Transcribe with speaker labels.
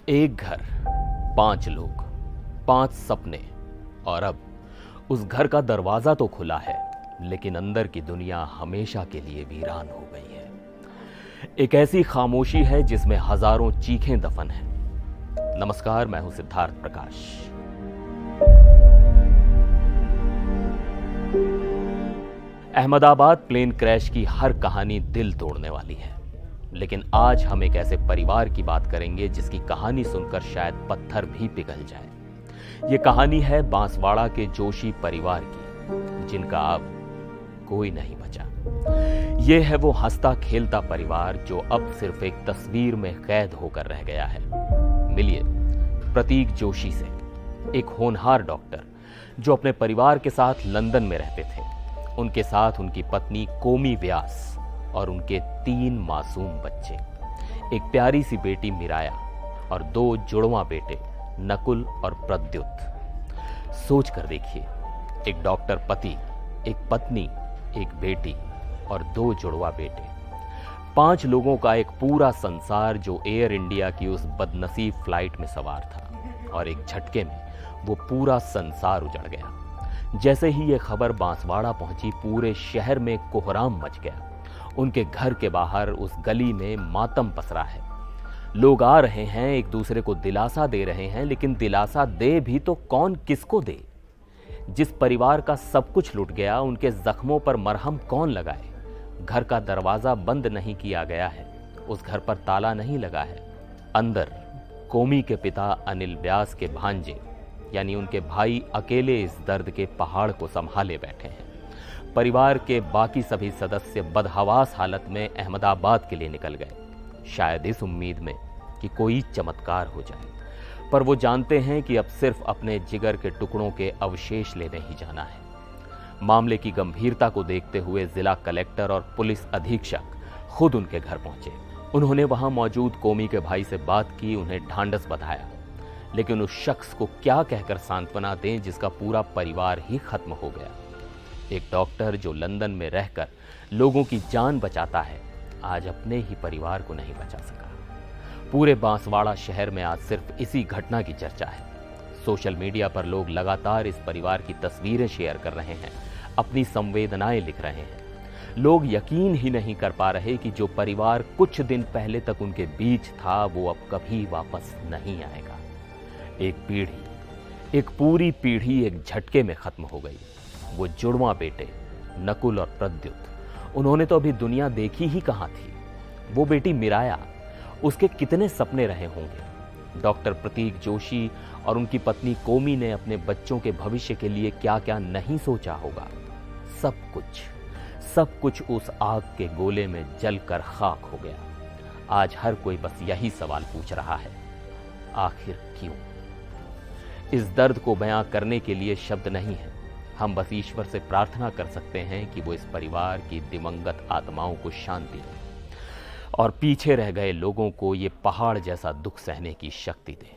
Speaker 1: एक घर, 5 लोग, 5 सपने। और अब उस घर का दरवाजा तो खुला है, लेकिन अंदर की दुनिया हमेशा के लिए वीरान हो गई है। एक ऐसी खामोशी है जिसमें हजारों चीखें दफन हैं। नमस्कार, मैं हूं सिद्धार्थ प्रकाश। अहमदाबाद प्लेन क्रैश की हर कहानी दिल तोड़ने वाली है, लेकिन आज हम एक ऐसे परिवार की बात करेंगे जिसकी कहानी सुनकर शायद पत्थर भी पिघल जाए। यह कहानी है बांसवाड़ा के जोशी परिवार की, जिनका अब कोई नहीं बचा। यह है वो हंसता खेलता परिवार जो अब सिर्फ एक तस्वीर में कैद होकर रह गया है। मिलिए प्रतीक जोशी से, एक होनहार डॉक्टर जो अपने परिवार के साथ लंदन में रहते थे। उनके साथ उनकी पत्नी कोमी व्यास और उनके 3 मासूम बच्चे, एक प्यारी सी बेटी मिराया और 2 जुड़वां बेटे नकुल और प्रद्युत। सोच कर देखिए, एक डॉक्टर पति, एक पत्नी, एक बेटी और 2 जुड़वा बेटे। 5 लोगों का एक पूरा संसार जो एयर इंडिया की उस बदनसीब फ्लाइट में सवार था, और एक झटके में वो पूरा संसार उजड़ गया। जैसे ही ये खबर बांसवाड़ा पहुंची, पूरे शहर में कोहराम मच गया। उनके घर के बाहर उस गली में मातम पसरा है। लोग आ रहे हैं, एक दूसरे को दिलासा दे रहे हैं, लेकिन दिलासा दे भी तो कौन किसको दे? जिस परिवार का सब कुछ लुट गया, उनके जख्मों पर मरहम कौन लगाए? घर का दरवाजा बंद नहीं किया गया है, उस घर पर ताला नहीं लगा है। अंदर कोमी के पिता अनिल व्यास के भांजे यानी उनके भाई अकेले इस दर्द के पहाड़ को संभाले बैठे हैं। परिवार के बाकी सभी सदस्य बदहवास हालत में अहमदाबाद के लिए निकल गए, शायद इस उम्मीद में कि कोई चमत्कार हो जाए। पर वो जानते हैं कि अब सिर्फ अपने जिगर के टुकड़ों के अवशेष लेने ही जाना है। मामले की गंभीरता को देखते हुए जिला कलेक्टर और पुलिस अधीक्षक खुद उनके घर पहुंचे। उन्होंने वहां मौजूद कोमी के भाई से बात की, उन्हें ढांढस बंधाया, लेकिन उस शख्स को क्या कहकर सांत्वना दें जिसका पूरा परिवार ही खत्म हो गया। एक डॉक्टर जो लंदन में रहकर लोगों की जान बचाता है, आज अपने ही परिवार को नहीं बचा सका। पूरे बांसवाड़ा शहर में आज सिर्फ इसी घटना की चर्चा है। सोशल मीडिया पर लोग लगातार इस परिवार की तस्वीरें शेयर कर रहे हैं, अपनी संवेदनाएं लिख रहे हैं। लोग यकीन ही नहीं कर पा रहे कि जो परिवार कुछ दिन पहले तक उनके बीच था, वो अब कभी वापस नहीं आएगा। एक पीढ़ी, एक पूरी पीढ़ी एक झटके में खत्म हो गई। वो जुड़वां बेटे नकुल और प्रद्युत, उन्होंने तो अभी दुनिया देखी ही कहां थी। वो बेटी मिराया, उसके कितने सपने रहे होंगे। डॉक्टर प्रतीक जोशी और उनकी पत्नी कोमी ने अपने बच्चों के भविष्य के लिए क्या क्या नहीं सोचा होगा। सब कुछ उस आग के गोले में जलकर खाक हो गया। आज हर कोई बस यही सवाल पूछ रहा है, आखिर क्यों? इस दर्द को बयां करने के लिए शब्द नहीं है। हम बस ईश्वर से प्रार्थना कर सकते हैं कि वो इस परिवार की दिवंगत आत्माओं को शांति दे और पीछे रह गए लोगों को ये पहाड़ जैसा दुख सहने की शक्ति दे।